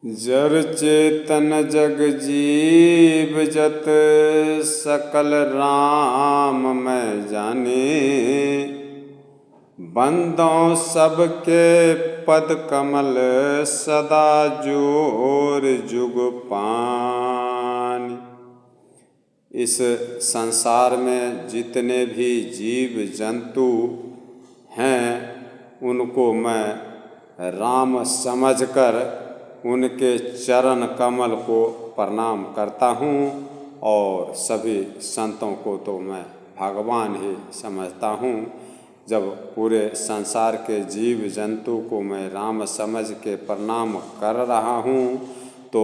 जर चेतन जग जीव जत सकल राम मैं जाने। बंदों सबके पद कमल सदा जोर जुग पानी। इस संसार में जितने भी जीव जंतु हैं उनको मैं राम समझकर उनके चरण कमल को प्रणाम करता हूँ और सभी संतों को तो मैं भगवान ही समझता हूँ। जब पूरे संसार के जीव जंतु को मैं राम समझ के प्रणाम कर रहा हूँ तो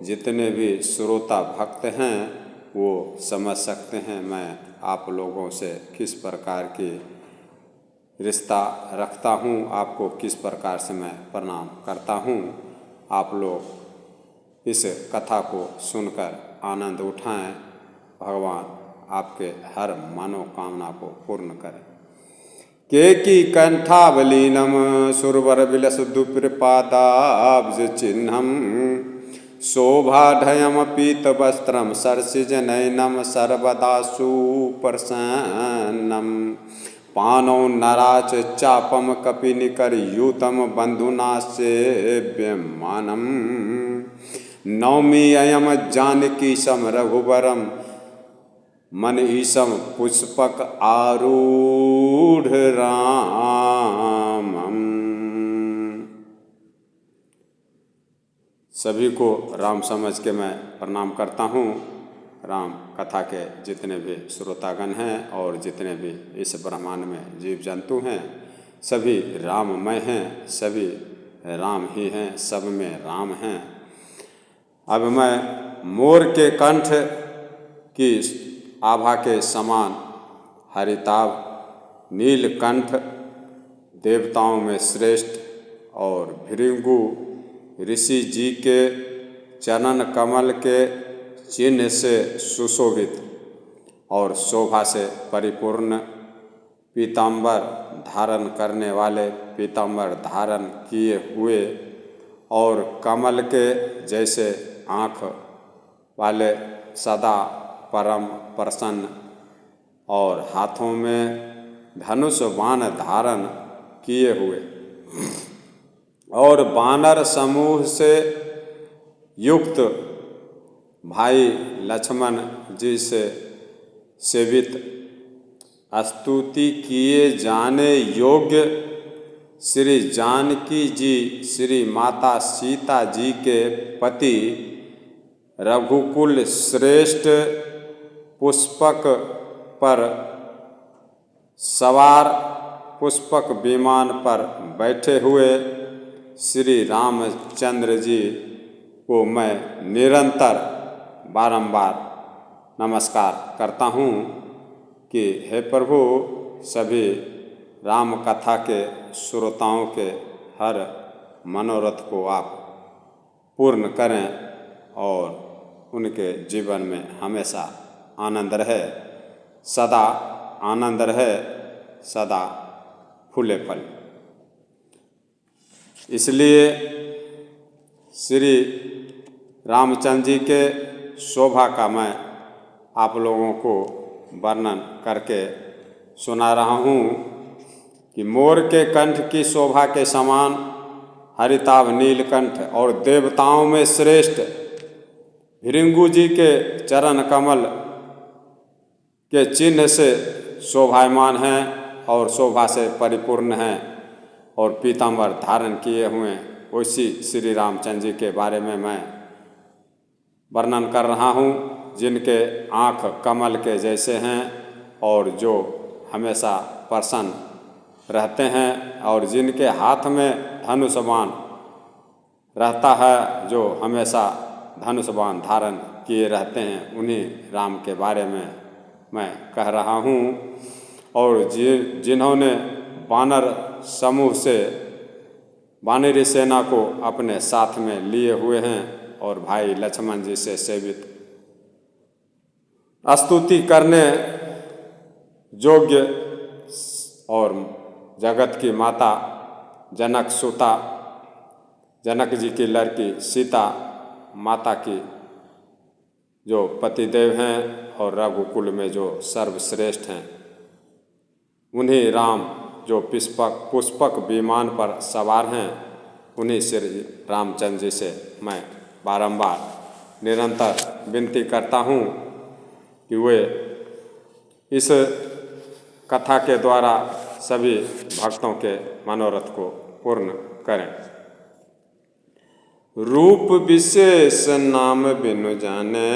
जितने भी श्रोता भक्त हैं वो समझ सकते हैं मैं आप लोगों से किस प्रकार की रिश्ता रखता हूँ, आपको किस प्रकार से मैं प्रणाम करता हूँ। आप लोग इस कथा को सुनकर आनंद उठाएं। भगवान आपके हर मनोकामना को पूर्ण करें। केकी कंठावलीनम सुरवर विलस दुप्रपादाब्ज चिन्हम शोभाढयम पीत वस्त्रम सरसिज नयनम सर्वदा सुप्रसन्नम पानौ नराच चापम कपिनिकर यूतम बंधुना सेव्यमानम नौमी अयम जानकी सम रघुवरम मन ईसम पुष्पक आरूढ़ रामम। सभी को राम समझ के मैं प्रणाम करता हूँ। राम कथा के जितने भी श्रोतागण हैं और जितने भी इस ब्रह्मांड में जीव जंतु हैं सभी राममय हैं, सभी राम ही हैं, सब में राम हैं। अब मैं मोर के कंठ की आभा के समान हरिताभ नीलकंठ देवताओं में श्रेष्ठ और भृगु ऋषि जी के चरण कमल के चिन्ह से सुशोभित और शोभा से परिपूर्ण पीताम्बर धारण करने वाले पीताम्बर धारण किए हुए और कमल के जैसे आँख वाले सदा परम प्रसन्न और हाथों में धनुष बाण धारण किए हुए और वानर समूह से युक्त भाई लक्ष्मण जी से सेवित स्तुति किए जाने योग्य श्री जानकी जी श्री माता सीता जी के पति रघुकुल श्रेष्ठ पुष्पक पर सवार पुष्पक विमान पर बैठे हुए श्री रामचंद्र जी को मैं निरंतर बारंबार नमस्कार करता हूँ कि हे प्रभु सभी राम कथा के श्रोताओं के हर मनोरथ को आप पूर्ण करें और उनके जीवन में हमेशा आनंद रहे, सदा आनंद रहे, सदा फूले फल। इसलिए श्री रामचंद्र जी के शोभा का मैं आप लोगों को वर्णन करके सुना रहा हूँ कि मोर के कंठ की शोभा के समान हरिताभ नीलकंठ और देवताओं में श्रेष्ठ भृगु जी के चरण कमल के चिन्ह से शोभायमान हैं और शोभा से परिपूर्ण हैं और पीताम्बर धारण किए हुए उसी श्री रामचंद्र जी के बारे में मैं वर्णन कर रहा हूँ, जिनके आँख कमल के जैसे हैं और जो हमेशा प्रसन्न रहते हैं और जिनके हाथ में धनुष बाण रहता है, जो हमेशा धनुष बाण धारण किए रहते हैं, उन्हीं राम के बारे में मैं कह रहा हूँ। और जिन्होंने वानर समूह से वानरी सेना को अपने साथ में लिए हुए हैं और भाई लक्ष्मण जी से सेवित स्तुति करने योग्य और जगत की माता जनक सुता जनक जी की लड़की सीता माता की जो पतिदेव हैं और रघुकुल में जो सर्वश्रेष्ठ हैं, उन्हीं राम जो पुष्पक विमान पर सवार हैं, उन्हीं श्री रामचंद्र जी से मैं बारंबार निरंतर विनती करता हूँ कि वे इस कथा के द्वारा सभी भक्तों के मनोरथ को पूर्ण करें। रूप विशेष नाम बिनु जाने,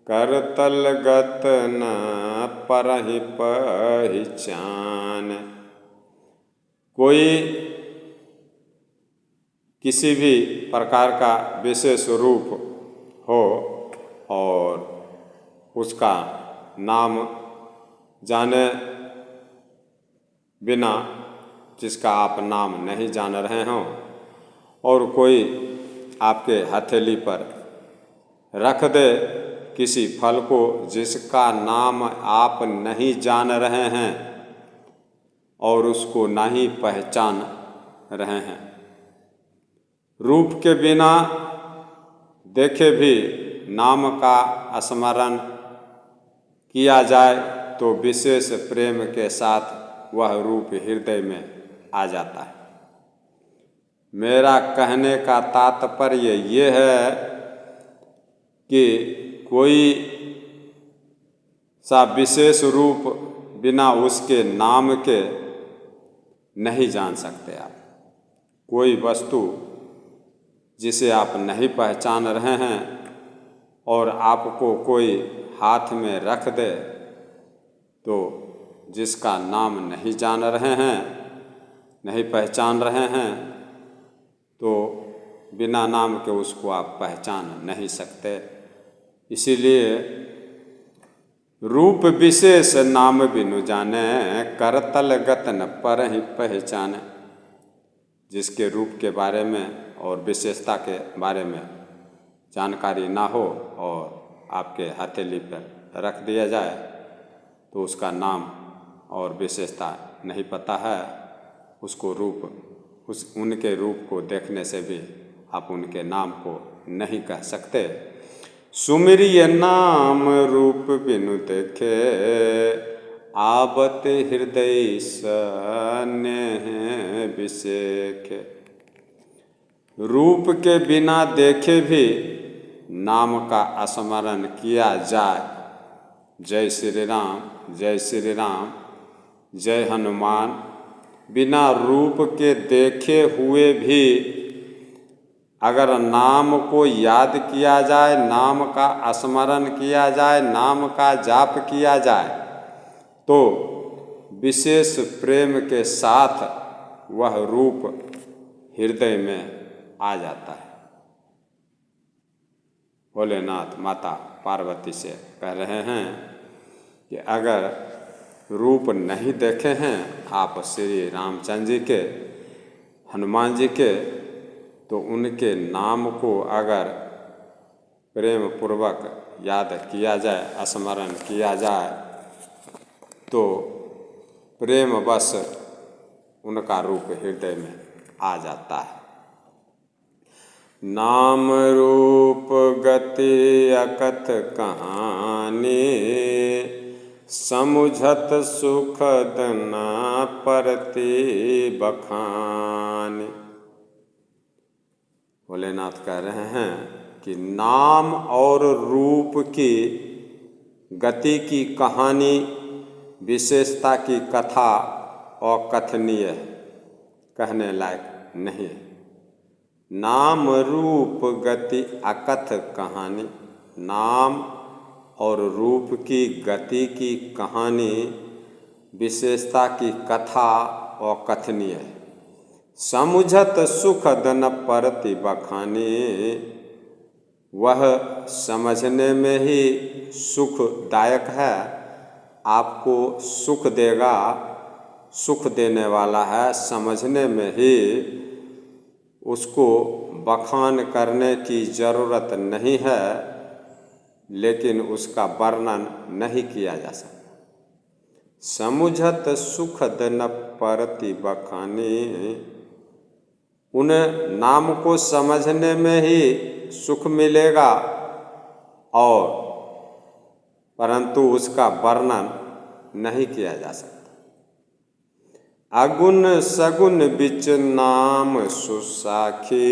करतल गत न परहि पहचान। कोई किसी भी प्रकार का विशेष रूप हो और उसका नाम जाने बिना, जिसका आप नाम नहीं जान रहे हों, और कोई आपके हथेली पर रख दे किसी फल को जिसका नाम आप नहीं जान रहे हैं और उसको नहीं पहचान रहे हैं। रूप के बिना देखे भी नाम का स्मरण किया जाए तो विशेष प्रेम के साथ वह रूप हृदय में आ जाता है। मेरा कहने का तात्पर्य ये है कि कोई सा विशेष रूप बिना उसके नाम के नहीं जान सकते आप। कोई वस्तु जिसे आप नहीं पहचान रहे हैं और आपको कोई हाथ में रख दे, तो जिसका नाम नहीं जान रहे हैं, नहीं पहचान रहे हैं, तो बिना नाम के उसको आप पहचान नहीं सकते। इसीलिए रूप विशेष नाम बिनु जाने, करतल गत न परहि पहचाने। जिसके रूप के बारे में और विशेषता के बारे में जानकारी ना हो और आपके हथेली पर रख दिया जाए तो उसका नाम और विशेषता नहीं पता है, उसको उनके रूप को देखने से भी आप उनके नाम को नहीं कह सकते। सुमिरिय नाम रूप बिनु देखे, आवत हृदय स्नेह विषेखे। रूप के बिना देखे भी नाम का स्मरण किया जाए, जय श्री राम, जय श्री राम, जय हनुमान, बिना रूप के देखे हुए भी अगर नाम को याद किया जाए, नाम का स्मरण किया जाए, नाम का जाप किया जाए, तो विशेष प्रेम के साथ वह रूप हृदय में आ जाता है। भोलेनाथ माता पार्वती से कह रहे हैं कि अगर रूप नहीं देखे हैं आप श्री रामचंद्र जी के, हनुमान जी के, तो उनके नाम को अगर प्रेम पूर्वक याद किया जाए, स्मरण किया जाए, तो प्रेम बस उनका रूप हृदय में आ जाता है। नाम रूप गति अकथ कहानी, समुझत सुखद न परति बखानी। भोलेनाथ कह रहे हैं कि नाम और रूप की गति की कहानी, विशेषता की कथा अकथनीय है, कहने लायक नहीं है। नाम रूप गति अकथ कहानी, नाम और रूप की गति की कहानी, विशेषता की कथा अकथनीय है। समुझत सुखद न परति बखानी, वह समझने में ही सुखदायक है, आपको सुख देगा, सुख देने वाला है, समझने में ही उसको बखान करने की ज़रूरत नहीं है, लेकिन उसका वर्णन नहीं किया जा सकता। समुझत सुखद न परति बखानी, उन नाम को समझने में ही सुख मिलेगा, और परंतु उसका वर्णन नहीं किया जा सकता। अगुण सगुण बिच नाम सुसाखी,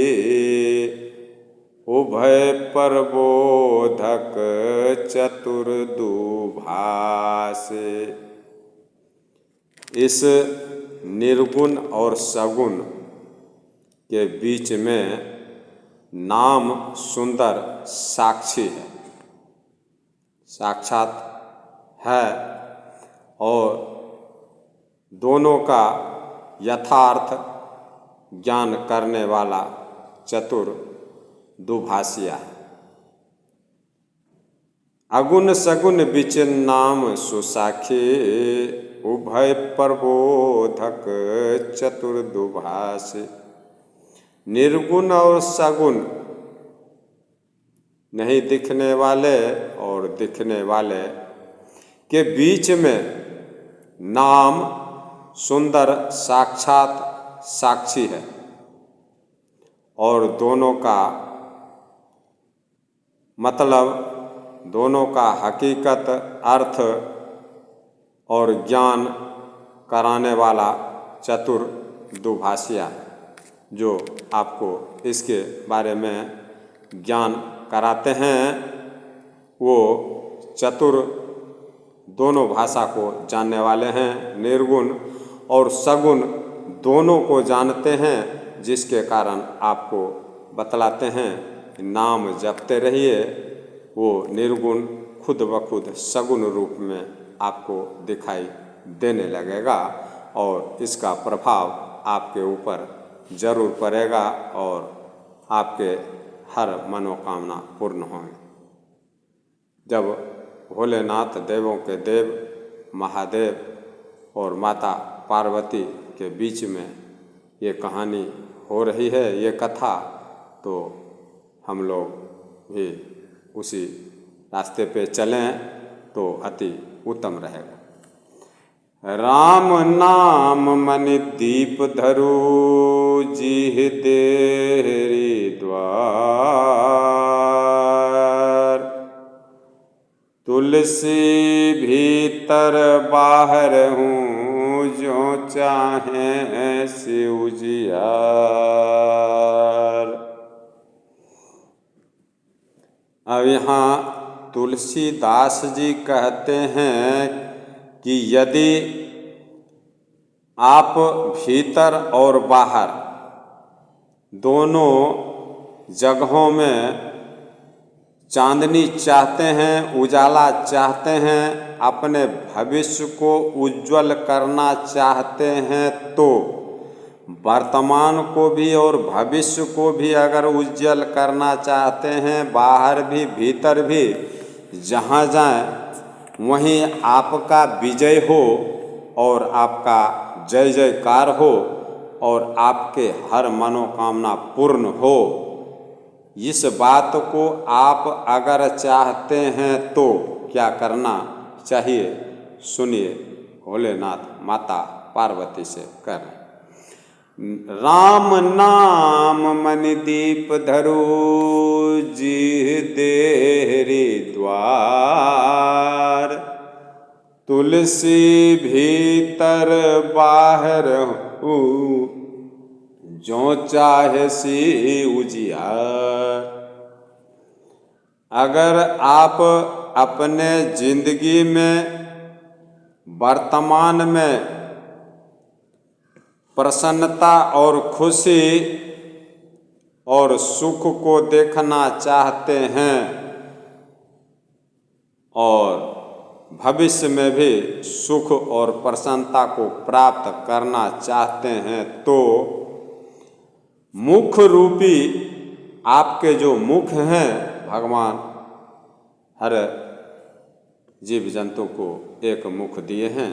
उभय प्रबोधक चतुर दुभाषे। इस निर्गुण और सगुण के बीच में नाम सुंदर साक्षी है, साक्षात है, और दोनों का यथार्थ ज्ञान करने वाला चतुर दुभाषिया है। अगुण सगुण बिच नाम सुसाखी, उभय प्रबोधक चतुर दुभाषी। निर्गुण और सगुण नहीं दिखने वाले और दिखने वाले के बीच में नाम सुंदर साक्षात साक्षी है, और दोनों का मतलब, दोनों का हकीकत, अर्थ और ज्ञान कराने वाला चतुर दुभाषिया है, जो आपको इसके बारे में ज्ञान कराते हैं। वो चतुर दोनों भाषा को जानने वाले हैं, निर्गुण और सगुण दोनों को जानते हैं, जिसके कारण आपको बतलाते हैं नाम जपते रहिए। वो निर्गुण खुद ब खुद सगुण रूप में आपको दिखाई देने लगेगा, और इसका प्रभाव आपके ऊपर जरूर पड़ेगा, और आपके हर मनोकामना पूर्ण होंगे। जब भोलेनाथ देवों के देव महादेव और माता पार्वती के बीच में ये कहानी हो रही है, ये कथा, तो हम लोग भी उसी रास्ते पे चलें तो अति उत्तम रहेगा। राम नाम मनि दीप धरु, जीह देहरी द्वार। तुलसी भीतर बाहर हूँ, जो चाहे शिव जियार। अब यहाँ तुलसीदास जी कहते हैं कि यदि आप भीतर और बाहर दोनों जगहों में चांदनी चाहते हैं, उजाला चाहते हैं, अपने भविष्य को उज्जवल करना चाहते हैं, तो वर्तमान को भी और भविष्य को भी अगर उज्जवल करना चाहते हैं, बाहर भी भीतर भी, जहाँ जाएं वहीं आपका विजय हो और आपका जय जयकार हो, और आपके हर मनोकामना पूर्ण हो। इस बात को आप अगर चाहते हैं तो क्या करना चाहिए, सुनिए, भोलेनाथ माता पार्वती से करें। राम नाम मनि दीप धरु, जीह देहरी द्वार। तुलसी भीतर बाहर हूँ, जो चाहे शिव जियार। अगर आप अपने जिंदगी में वर्तमान में प्रसन्नता और खुशी और सुख को देखना चाहते हैं, और भविष्य में भी सुख और प्रसन्नता को प्राप्त करना चाहते हैं, तो मुख रूपी आपके जो मुख हैं, भगवान हर जीव जंतु को एक मुख दिए हैं,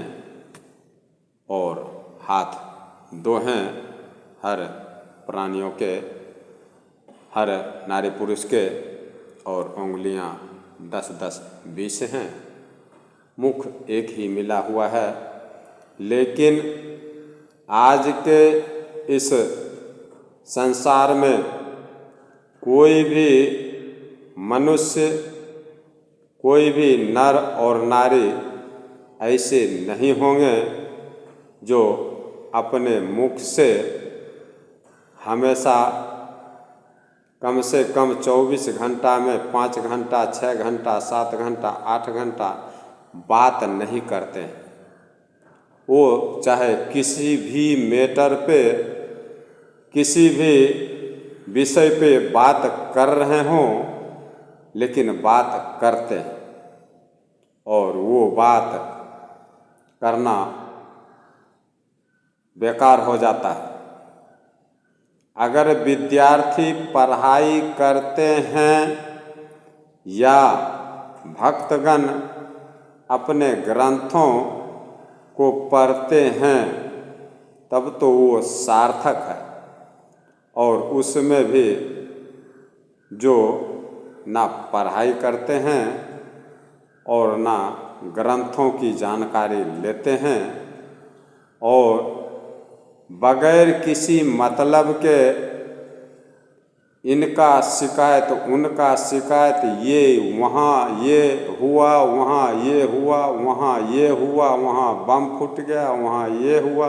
और हाथ दो हैं, हर प्राणियों के, हर नारी पुरुष के, और उंगलियां 10-10 20 हैं। मुख एक ही मिला हुआ है, लेकिन आज के इस संसार में कोई भी मनुष्य, कोई भी नर और नारी ऐसे नहीं होंगे जो अपने मुख से हमेशा कम से कम 24 घंटा में 5 घंटा, 6 घंटा, 7 घंटा, 8 घंटा बात नहीं करते हैं। वो चाहे किसी भी मैटर पे, किसी भी विषय पे बात कर रहे हों, लेकिन बात करते हैं और वो बात करना बेकार हो जाता है। अगर विद्यार्थी पढ़ाई करते हैं या भक्तगण अपने ग्रंथों को पढ़ते हैं तब तो वो सार्थक है। और उसमें भी जो ना पढ़ाई करते हैं और ना ग्रंथों की जानकारी लेते हैं और बगैर किसी मतलब के इनका शिकायत, उनका शिकायत, ये वहाँ ये हुआ, वहाँ ये हुआ, वहाँ ये हुआ, वहाँ बम फूट गया, वहाँ ये हुआ,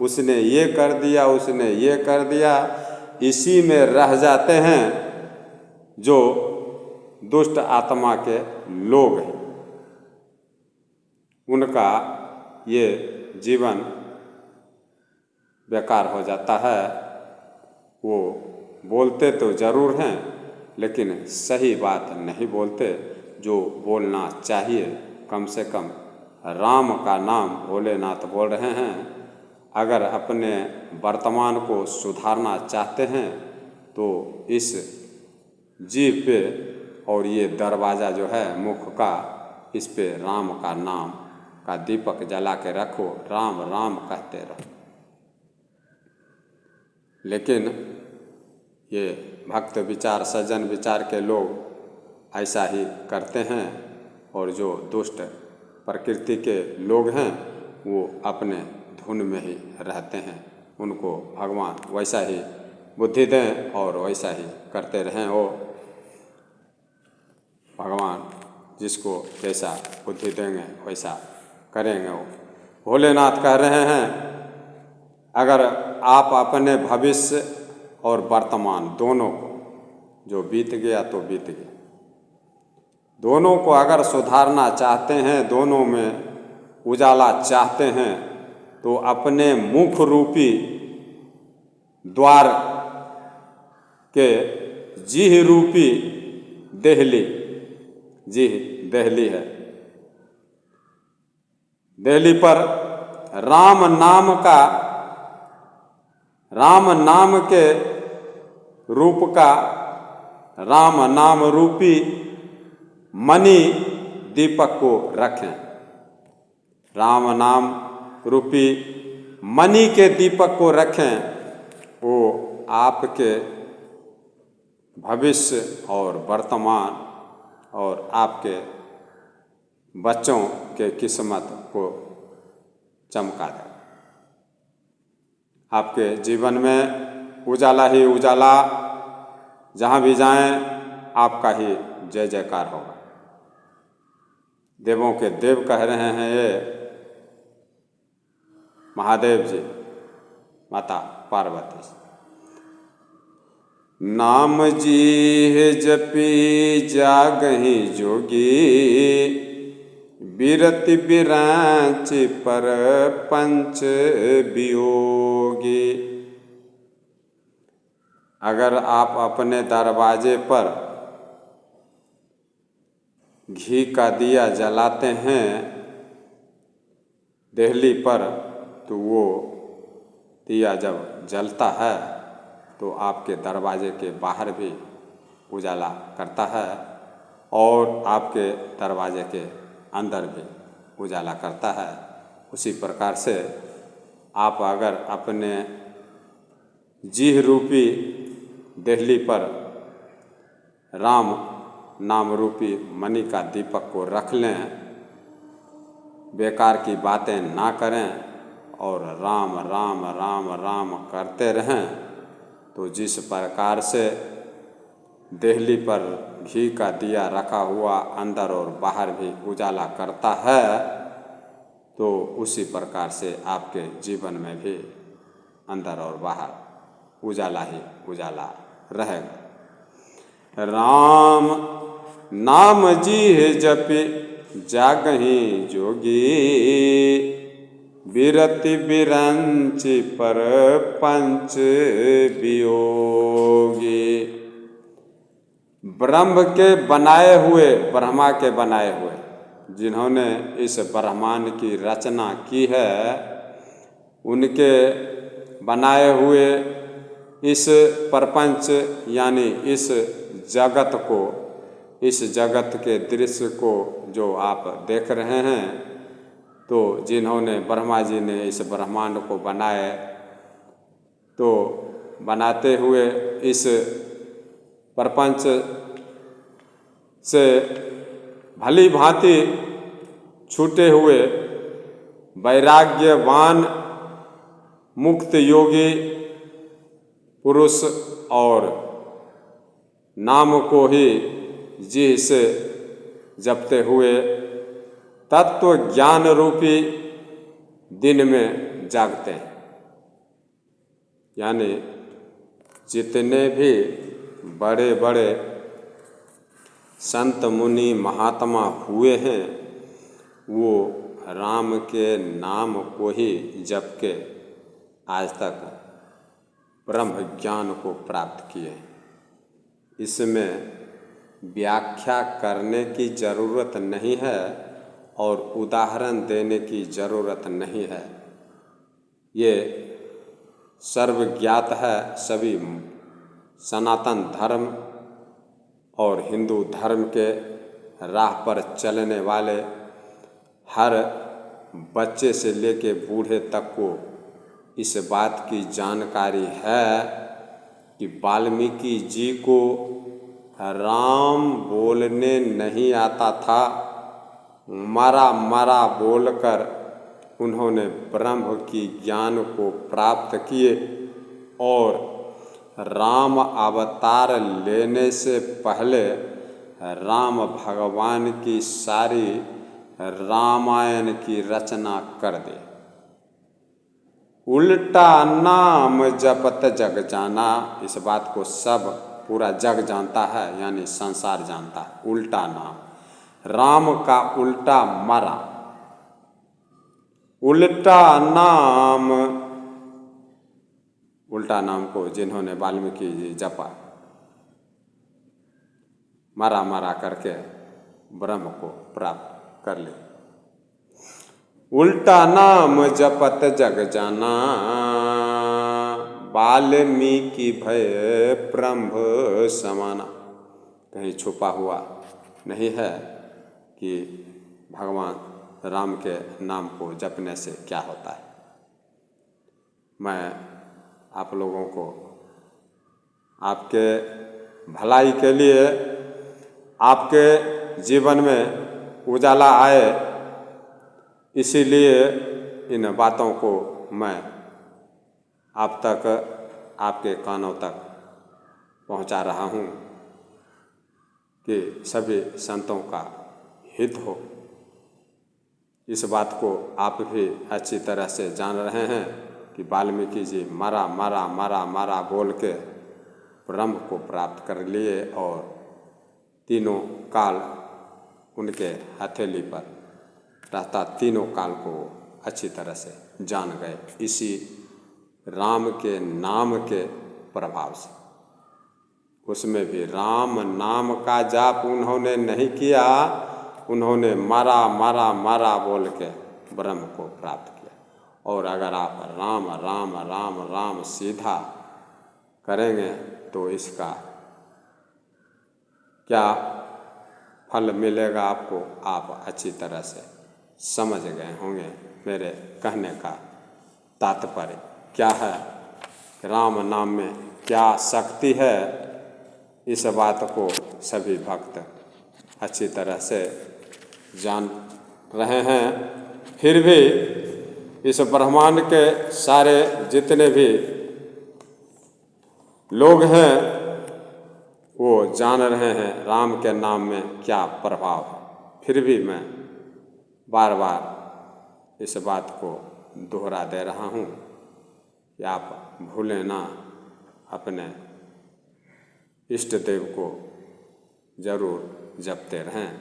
उसने ये कर दिया, उसने ये कर दिया, इसी में रह जाते हैं जो दुष्ट आत्मा के लोग हैं। उनका ये जीवन बेकार हो जाता है। वो बोलते तो ज़रूर हैं लेकिन सही बात नहीं बोलते। जो बोलना चाहिए, कम से कम राम का नाम भोलेनाथ बोल रहे हैं। अगर अपने वर्तमान को सुधारना चाहते हैं तो इस जीभ पे और ये दरवाज़ा जो है मुख का, इस पे राम का नाम का दीपक जला के रखो, राम राम कहते रहो। लेकिन ये भक्त विचार, सज्जन विचार के लोग ऐसा ही करते हैं और जो दुष्ट प्रकृति के लोग हैं वो अपने धुन में ही रहते हैं। उनको भगवान वैसा ही बुद्धि दें और वैसा ही करते रहें। वो भगवान जिसको जैसा बुद्धि देंगे वैसा करेंगे। वो भोलेनाथ कह रहे हैं, अगर आप अपने भविष्य और वर्तमान दोनों को, जो बीत गया तो बीत गया, दोनों को अगर सुधारना चाहते हैं, दोनों में उजाला चाहते हैं, तो अपने मुख रूपी द्वार के जीह रूपी देहली, जीह देहली है, देहली पर राम नाम के रूप का, राम नाम रूपी मणि दीपक को रखें। राम नाम रूपी मणि के दीपक को रखें। वो आपके भविष्य और वर्तमान और आपके बच्चों के किस्मत को चमका दे। आपके जीवन में उजाला ही उजाला, जहाँ भी जाएं आपका ही जय जयकार होगा। देवों के देव कह रहे हैं ये महादेव जी, माता पार्वती। नाम जीह जपी जागहि जोगी, बिरति बिरांच पर पंच वियोगी। अगर आप अपने दरवाजे पर घी का दिया जलाते हैं देहली पर, तो वो दिया जब जलता है तो आपके दरवाजे के बाहर भी उजाला करता है और आपके दरवाजे के अंदर भी उजाला करता है। उसी प्रकार से आप अगर अपने जीह रूपी देहली पर राम नाम रूपी मणि का दीपक को रख लें, बेकार की बातें ना करें और राम राम राम राम करते रहें, तो जिस प्रकार से देहली पर घी का दिया रखा हुआ अंदर और बाहर भी उजाला करता है, तो उसी प्रकार से आपके जीवन में भी अंदर और बाहर उजाला ही उजाला रहेगा। राम नाम जी है जपि जागहि जोगी, बिरति बिरंचि पर पंच वियोगी। ब्रह्म के बनाए हुए, ब्रह्मा के बनाए हुए, जिन्होंने इस ब्रह्मांड की रचना की है, उनके बनाए हुए इस प्रपंच यानी इस जगत को, इस जगत के दृश्य को जो आप देख रहे हैं, तो जिन्होंने ब्रह्मा जी ने इस ब्रह्मांड को बनाए, तो बनाते हुए इस प्रपंच से भली भांति छूटे हुए वैराग्यवान मुक्त योगी पुरुष और नाम को ही जी से जपते हुए तत्व ज्ञान रूपी दिन में जागते हैं। यानी जितने भी बड़े बड़े संत मुनि महात्मा हुए हैं, वो राम के नाम को ही जप के आज तक ब्रह्म ज्ञान को प्राप्त किए। इसमें व्याख्या करने की ज़रूरत नहीं है और उदाहरण देने की ज़रूरत नहीं है। ये सर्वज्ञात है। सभी सनातन धर्म और हिंदू धर्म के राह पर चलने वाले हर बच्चे से लेके बूढ़े तक को इस बात की जानकारी है कि वाल्मीकि जी को राम बोलने नहीं आता था। मरा मरा बोलकर उन्होंने ब्रह्म की ज्ञान को प्राप्त किए और राम अवतार लेने से पहले राम भगवान की सारी रामायण की रचना कर दी। उल्टा नाम जपत जग जाना, इस बात को सब पूरा जग जानता है, यानी संसार जानता है। उल्टा नाम, राम का उल्टा मरा, उल्टा नाम, उल्टा नाम को जिन्होंने वाल्मीकि जी जपा, मरा मरा करके ब्रह्म को प्राप्त कर ले। उल्टा नाम जपत जग जाना, वाल्मीकि भय ब्रह्म समाना। कहीं छुपा हुआ नहीं है कि भगवान राम के नाम को जपने से क्या होता है। मैं आप लोगों को आपके भलाई के लिए, आपके जीवन में उजाला आए, इसीलिए इन बातों को मैं आप तक, आपके कानों तक पहुंचा रहा हूं कि सभी संतों का हित हो। इस बात को आप भी अच्छी तरह से जान रहे हैं कि वाल्मीकि जी मरा मरा मरा मरा बोल के ब्रह्म को प्राप्त कर लिए और तीनों काल उनके हथेली पर रहता, तीनों काल को अच्छी तरह से जान गए इसी राम के नाम के प्रभाव से। उसमें भी राम नाम का जाप उन्होंने नहीं किया, उन्होंने मरा मरा मरा बोल के ब्रह्म को प्राप्त किया। और अगर आप राम राम राम राम सीधा करेंगे तो इसका क्या फल मिलेगा आपको, आप अच्छी तरह से समझ गए होंगे। मेरे कहने का तात्पर्य क्या है, राम नाम में क्या शक्ति है, इस बात को सभी भक्त अच्छी तरह से जान रहे हैं। फिर भी इस ब्रह्मांड के सारे जितने भी लोग हैं वो जान रहे हैं राम के नाम में क्या प्रभाव है, फिर भी मैं बार बार इस बात को दोहरा दे रहा हूँ कि आप भूलें ना, अपने इष्ट देव को जरूर जपते रहें।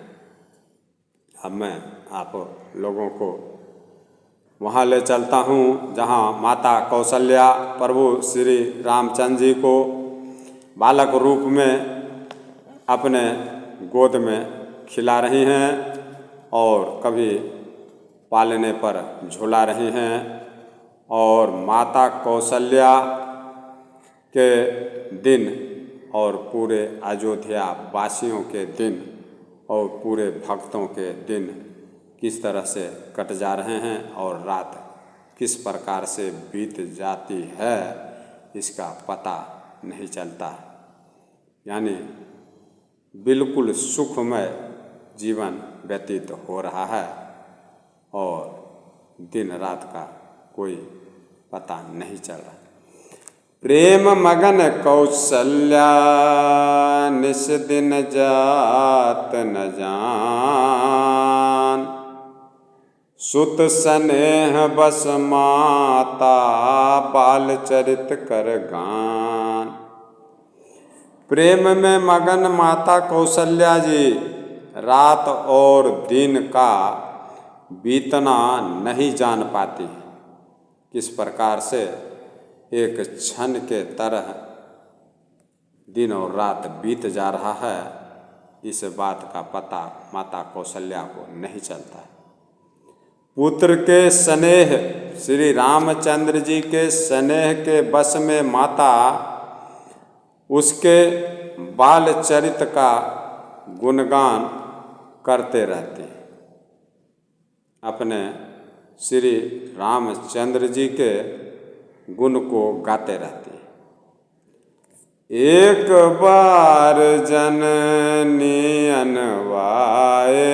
अब मैं आप लोगों को वहाँ ले चलता हूँ जहाँ माता कौशल्या प्रभु श्री रामचंद्र जी को बालक रूप में अपने गोद में खिला रही हैं और कभी पालने पर झुला रही हैं। और माता कौशल्या के दिन और पूरे अयोध्या वासियों के दिन और पूरे भक्तों के दिन किस तरह से कट जा रहे हैं और रात किस प्रकार से बीत जाती है, इसका पता नहीं चलता। यानी बिल्कुल सुखमय जीवन व्यतीत हो रहा है और दिन रात का कोई पता नहीं चल रहा। प्रेम मगन कौशल्या निस दिन जात न जान, सुत स्नेह बस माता बाल चरित कर गान। प्रेम में मगन माता कौशल्या जी रात और दिन का बीतना नहीं जान पाती। किस प्रकार से एक क्षण के तरह दिन और रात बीत जा रहा है, इस बात का पता माता कौशल्या को नहीं चलता। पुत्र के स्नेह, श्री रामचंद्र जी के स्नेह के बस में माता उसके बाल चरित का गुणगान करते रहते हैं, अपने श्री रामचंद्र जी के गुण को गाते रहते हैं। एक बार जननी अनवाए,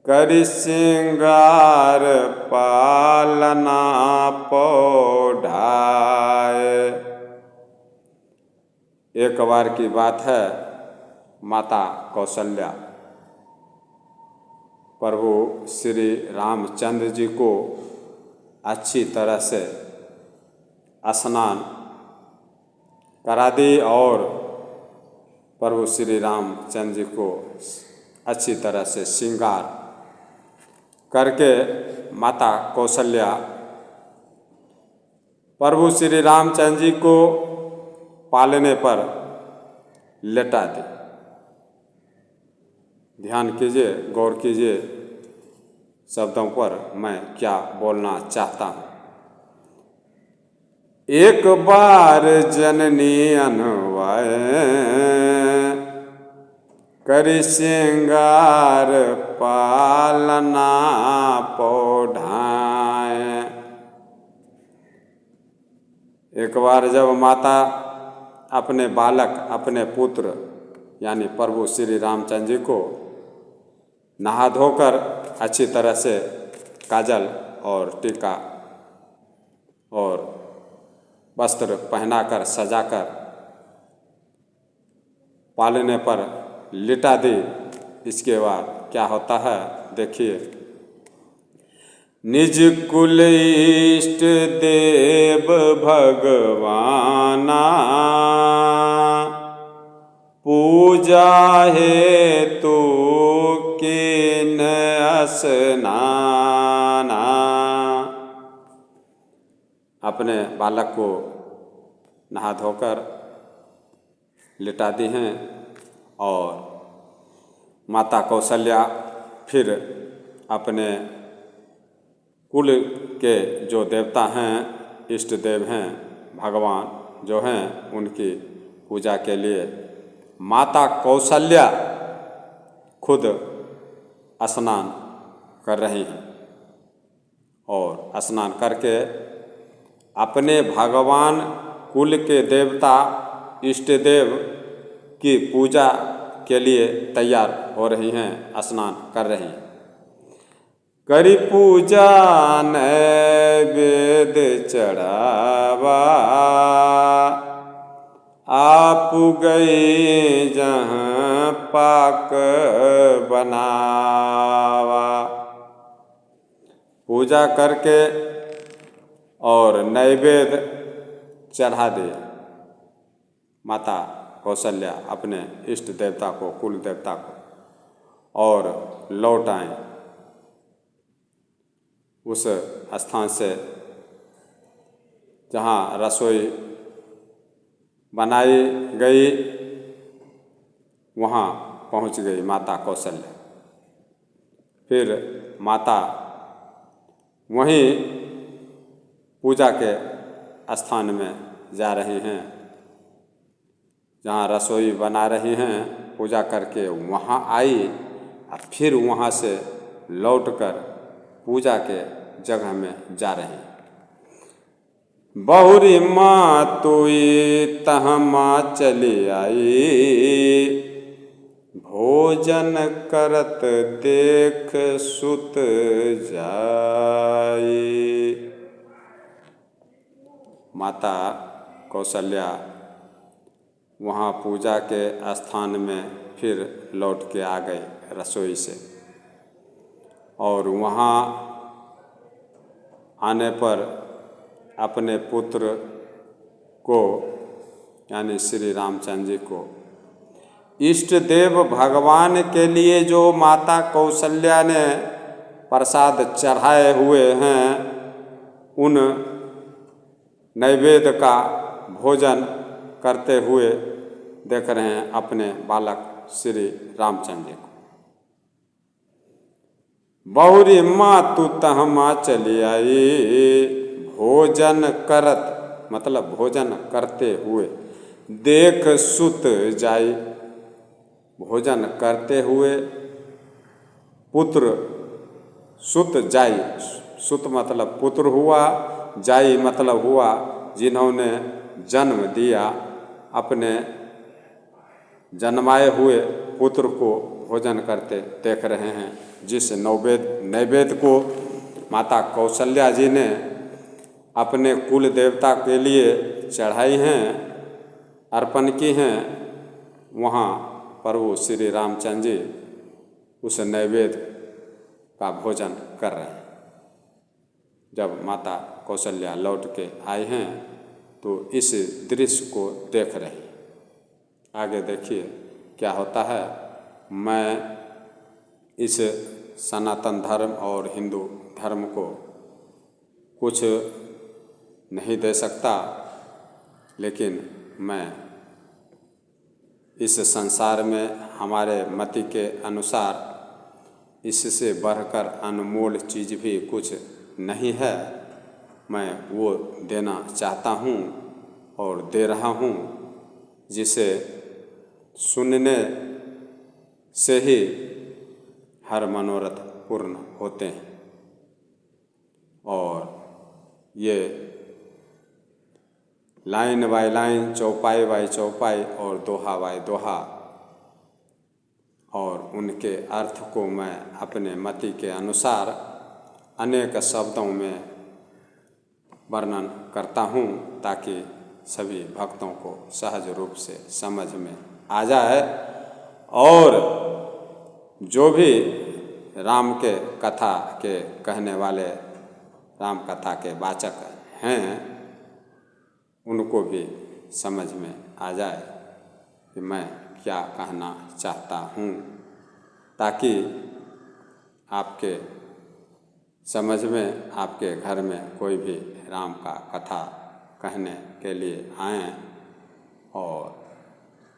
करि सिंगार पालना पौढ़ाए। एक बार की बात है, माता कौशल्या प्रभु श्री रामचंद्र जी को अच्छी तरह से स्नान करा दी और प्रभु श्री रामचंद्र जी को अच्छी तरह से श्रृंगार करके माता कौशल्या प्रभु श्री रामचंद्र जी को पालने पर लेटा दी। ध्यान कीजिए, गौर कीजिए शब्दों पर मैं क्या बोलना चाहता हूँ। एक बार जननी अनवाए, करि सिंगार पालना पौढ़ाए। एक बार जब माता अपने बालक, अपने पुत्र यानी प्रभु श्री रामचंद्र जी को नहा धोकर अच्छी तरह से काजल और टीका और वस्त्र पहनाकर सजाकर पालने पर लिटा दी। इसके बाद क्या होता है देखिए। निज कुल इष्ट देव भगवाना, पूजा हेतु किन स्नाना। अपने बालक को नहा धोकर लिटा दी हैं और माता कौशल्या फिर अपने कुल के जो देवता हैं, इष्ट देव हैं, भगवान जो हैं, उनकी पूजा के लिए माता कौशल्या खुद स्नान कर रही हैं और स्नान करके अपने भगवान कुल के देवता इष्ट देव की पूजा के लिए तैयार हो रही हैं, स्नान कर रही हैं। करि पूजा नैवेद्य चढ़ावा, आप गई जहाँ पाक बनावा। पूजा करके और नैवेद्य चढ़ा दिया। माता कौशल्या अपने इष्ट देवता को, कुल देवता को, और लौट आए उस स्थान से जहाँ रसोई बनाई गई। वहाँ पहुँच गई माता कौशल्या। फिर माता वहीं पूजा के स्थान में जा रही हैं, जहाँ रसोई बना रही हैं। पूजा करके वहाँ आई और फिर वहाँ से लौटकर पूजा के जगह में जा रही। बहुरी माँ तुई तहमा चली आई, भोजन करत देख सुत जाई। माता कौशल्या वहाँ पूजा के स्थान में फिर लौट के आ गई रसोई से, और वहाँ आने पर अपने पुत्र को यानी श्री रामचंद्र जी को इष्ट देव भगवान के लिए जो माता कौशल्या ने प्रसाद चढ़ाए हुए हैं, उन नैवेद्य का भोजन करते हुए देख रहे हैं अपने बालक श्री रामचंद्र जी को। बहुरी माँ तू तहमा चली आई, भोजन करत मतलब भोजन करते हुए, देख सुत जाई। भोजन करते हुए पुत्र सुत जाई। सुत मतलब पुत्र हुआ, जाई मतलब हुआ जिन्होंने जन्म दिया। अपने जन्माए हुए पुत्र को भोजन करते देख रहे हैं, जिस नैवेद्य को माता कौशल्या जी ने अपने कुल देवता के लिए चढ़ाई हैं, अर्पण की हैं। वहाँ प्रभु श्री रामचंद्र जी उस नैवेद्य का भोजन कर रहे हैं। जब माता कौशल्या लौट के आए हैं तो इस दृश्य को देख रहे हैं। आगे देखिए क्या होता है। मैं इस सनातन धर्म और हिंदू धर्म को कुछ नहीं दे सकता, लेकिन मैं इस संसार में हमारे मति के अनुसार इससे बढ़कर अनमोल चीज़ भी कुछ नहीं है। मैं वो देना चाहता हूँ और दे रहा हूँ, जिसे सुनने से ही हर मनोरथ पूर्ण होते हैं। और ये लाइन बाय लाइन, चौपाई बाय चौपाई और दोहा बाय दोहा, और उनके अर्थ को मैं अपने मति के अनुसार अनेक शब्दों में वर्णन करता हूँ, ताकि सभी भक्तों को सहज रूप से समझ में आ जाए। और जो भी राम के कथा के कहने वाले, राम कथा के वाचक हैं, उनको भी समझ में आ जाए कि मैं क्या कहना चाहता हूँ, ताकि आपके समझ में, आपके घर में कोई भी राम का कथा कहने के लिए आएँ और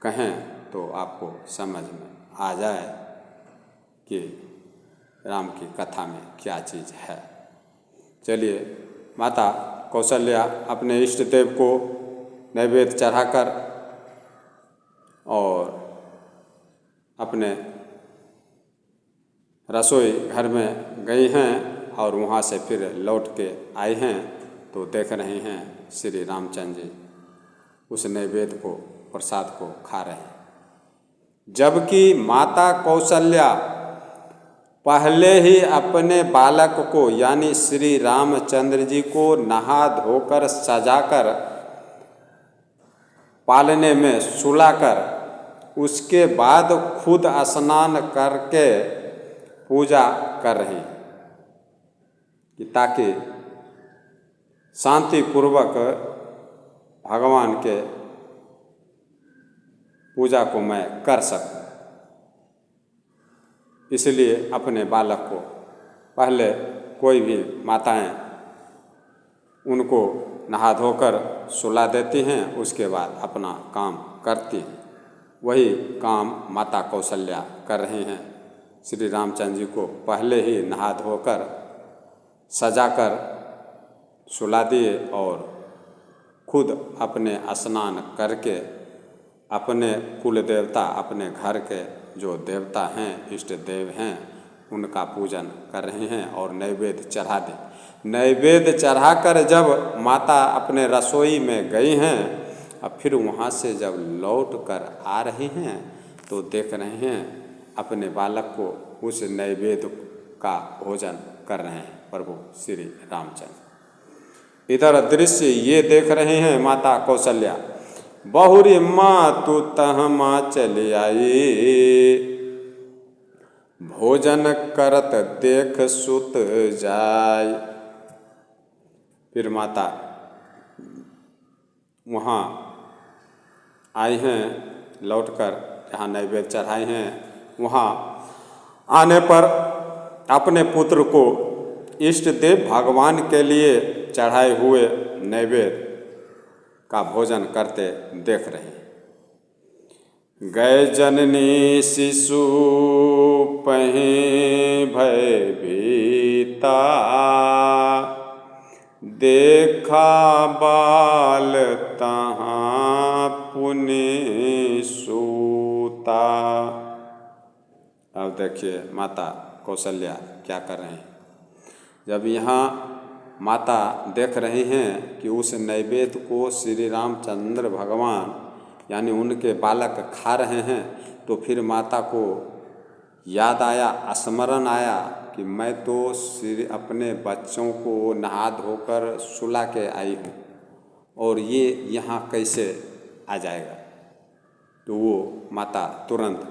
कहें तो आपको समझ में आ जाए कि राम की कथा में क्या चीज़ है। चलिए, माता कौशल्या अपने इष्ट देव को नैवेद्य चढ़ाकर और अपने रसोई घर में गई हैं और वहाँ से फिर लौट के आई हैं तो देख रहे हैं श्री रामचंद्र जी उस नैवेद्य को, प्रसाद को खा रहे हैं। जबकि माता कौशल्या पहले ही अपने बालक को यानी श्री रामचंद्र जी को नहा धोकर सजाकर पालने में सुलाकर उसके बाद खुद स्नान करके पूजा कर रहे हैं कि ताकि शांतिपूर्वक भगवान के पूजा को मैं कर सकूं। इसलिए अपने बालक को पहले कोई भी माताएं उनको नहा धोकर सुला देती हैं, उसके बाद अपना काम करती हैं। वही काम माता कौशल्या कर रही हैं। श्री रामचंद्र जी को पहले ही नहा धोकर सजाकर सुला दिए और खुद अपने स्नान करके अपने कुल देवता, अपने घर के जो देवता हैं, इष्ट देव हैं, उनका पूजन कर रहे हैं और नैवेद्य चढ़ा दें। नैवेद्य चढ़ाकर जब माता अपने रसोई में गई हैं, अब फिर वहाँ से जब लौट कर आ रही हैं तो देख रहे हैं अपने बालक को उस नैवेद्य का भोजन कर रहे हैं प्रभु श्री रामचंद्र। इधर दृश्य ये देख रहे हैं माता कौशल्या। बहुरी माँ तू तहमा चली आई, भोजन करत देख सुत जाय। फिर माता वहाँ आई हैं, लौटकर जहाँ नैवेद्य चढ़ाए हैं वहाँ आने पर अपने पुत्र को इष्ट देव भगवान के लिए चढ़ाए हुए नैवेद्य का भोजन करते देख रहे हैं। गए जननी शिशु पहीं भय भीता, देखा बाल तहाँ पुनि सूता। अब देखिए माता कौशल्या क्या कर रहे हैं। जब यहाँ माता देख रही हैं कि उस नैवेद्य को श्री रामचंद्र भगवान यानी उनके बालक खा रहे हैं, तो फिर माता को याद आया, स्मरण आया कि मैं तो श्री अपने बच्चों को नहा धोकर सुला के आई हूँ और ये यहाँ कैसे आ जाएगा। तो वो माता तुरंत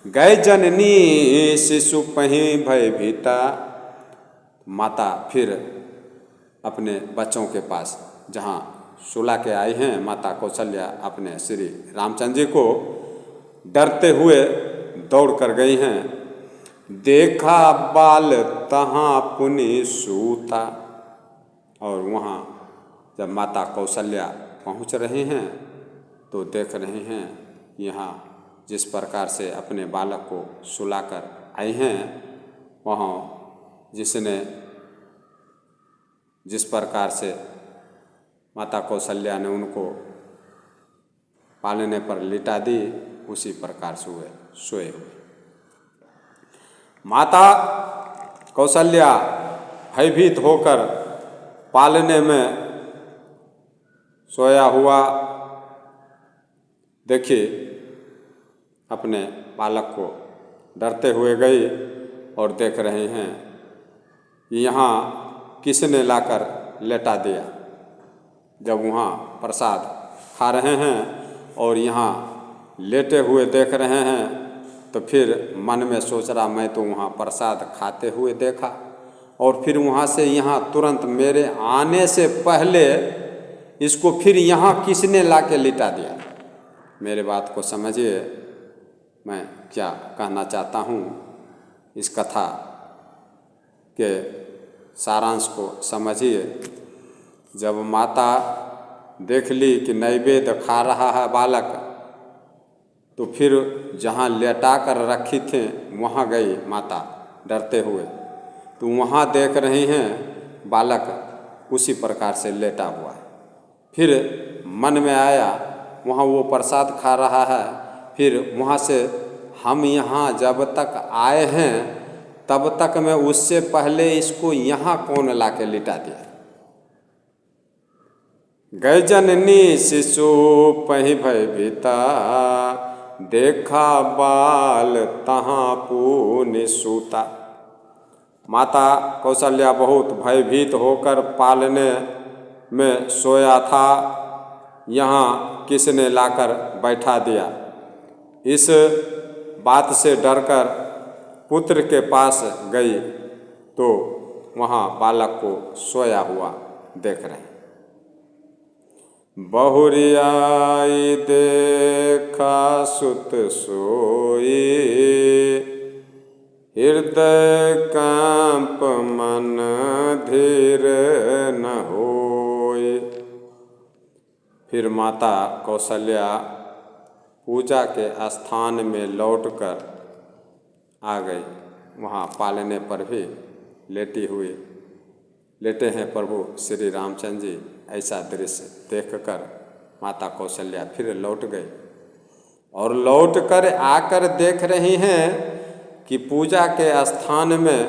गए जननी शिशु पहीं भय भीता। माता फिर अपने बच्चों के पास जहाँ सुला के आई हैं, माता कौशल्या अपने श्री रामचंद्र जी को डरते हुए दौड़ कर गई हैं। देखा बाल तहाँ पुनि सूता। और वहाँ जब माता कौशल्या पहुँच रहे हैं तो देख रहे हैं यहाँ जिस प्रकार से अपने बालक को सुलाकर आई हैं, वहाँ जिस प्रकार से माता कौशल्या ने उनको पालने पर लिटा दी, उसी प्रकार से वे सोए हुए। माता कौशल्या भयभीत होकर पालने में सोया हुआ देखिए अपने बालक को डरते हुए गई और देख रहे हैं यहाँ किसने लाकर लेटा दिया। जब वहाँ प्रसाद खा रहे हैं और यहाँ लेटे हुए देख रहे हैं तो फिर मन में सोच रहा मैं तो वहाँ प्रसाद खाते हुए देखा और फिर वहाँ से यहाँ तुरंत मेरे आने से पहले इसको फिर यहाँ किसने लाके लिटा दिया। मेरे बात को समझिए, मैं क्या कहना चाहता हूँ। इस कथा के सारांश को समझिए। जब माता देख ली कि नैवेद्य खा रहा है बालक, तो फिर जहाँ लेटा कर रखी थे वहाँ गई माता डरते हुए, तो वहाँ देख रही हैं बालक उसी प्रकार से लेटा हुआ है। फिर मन में आया वहाँ वो प्रसाद खा रहा है, फिर वहाँ से हम यहाँ जब तक आए हैं तब तक में उससे पहले इसको यहाँ कौन लाके लिटा दिया। गए जननी शिशु पहीं भय भीता, देखा बाल तहाँ पुनि सूता। माता कौशल्या बहुत भयभीत होकर पालने में सोया था, यहाँ किसने लाकर बैठा दिया। इस बात से डरकर पुत्र के पास गई तो वहाँ बालक को सोया हुआ देख रहे। बहुरियाई देखा सुत सोई, हृदय कंप मन धीर न होई। फिर माता कौशल्या पूजा के स्थान में लौटकर आ गई। वहाँ पालने पर भी लेटे हैं प्रभु श्री रामचंद्र जी। ऐसा दृश्य देखकर माता कौशल्या फिर लौट गई और लौटकर आकर देख रही हैं कि पूजा के स्थान में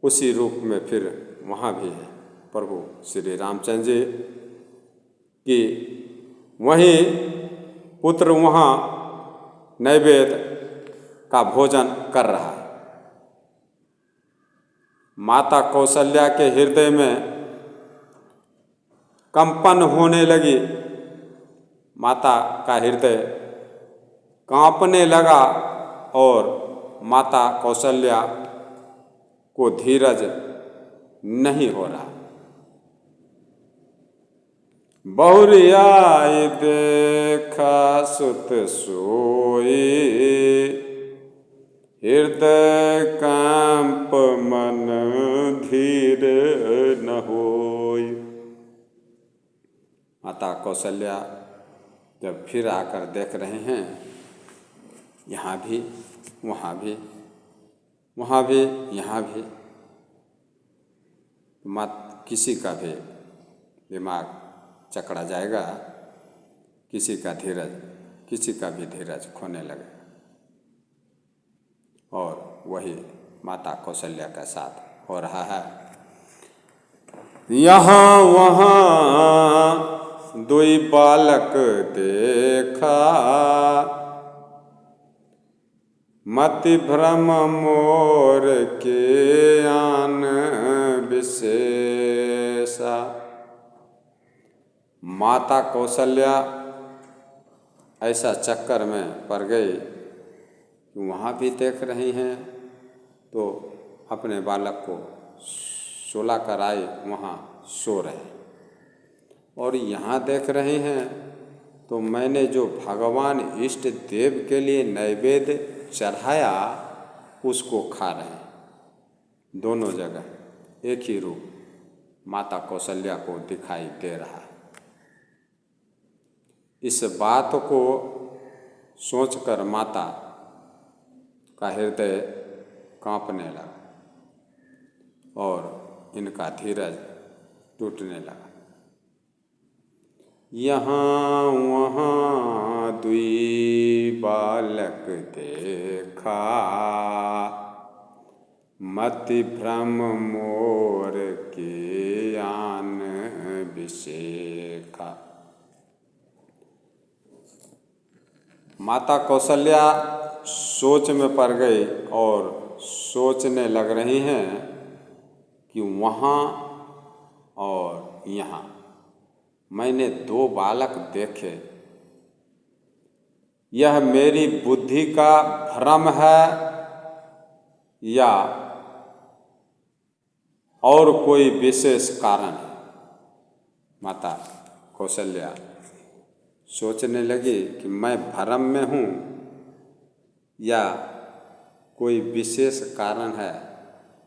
उसी रूप में फिर वहाँ भी है प्रभु श्री रामचंद्र जी कि वहीं पुत्र वहाँ नैवेद्य का भोजन कर रहा है। माता कौशल्या के हृदय में कंपन होने लगी। माता का हृदय कांपने लगा और माता कौशल्या को धीरज नहीं हो रहा। बहुरियाई देखा सुत सोई, हृदय कंप मन धीर न होई। माता कौशल्या जब फिर आकर देख रहे हैं, यहाँ भी वहाँ भी, वहाँ भी यहाँ भी, किसी का भी दिमाग चकरा जाएगा, किसी का भी धीरज खोने लगे। और वही माता कौशल्या के साथ हो रहा है। यहाँ वहाँ दुई बालक देखा, मति भ्रम मोर के आन विशेषा। माता कौशल्या ऐसा चक्कर में पड़ गई कि वहाँ भी देख रही हैं तो अपने बालक को सोला कर आई, वहाँ सो रहे, और यहाँ देख रहे हैं तो मैंने जो भगवान इष्ट देव के लिए नैवेद्य चढ़ाया उसको खा रहे हैं। दोनों जगह एक ही रूप माता कौशल्या को दिखाई दे रहा है। इस बात को सोचकर माता का हृदय कांपने लगा और इनका धीरज टूटने लगा। यहाँ वहाँ दुई बालक देखा, मति भ्रम मोर के आन विशेखा। माता कौशल्या सोच में पड़ गई और सोचने लग रही हैं कि वहाँ और यहाँ मैंने दो बालक देखे, यह मेरी बुद्धि का भ्रम है या और कोई विशेष कारण है। माता कौशल्या सोचने लगी कि मैं भ्रम में हूँ या कोई विशेष कारण है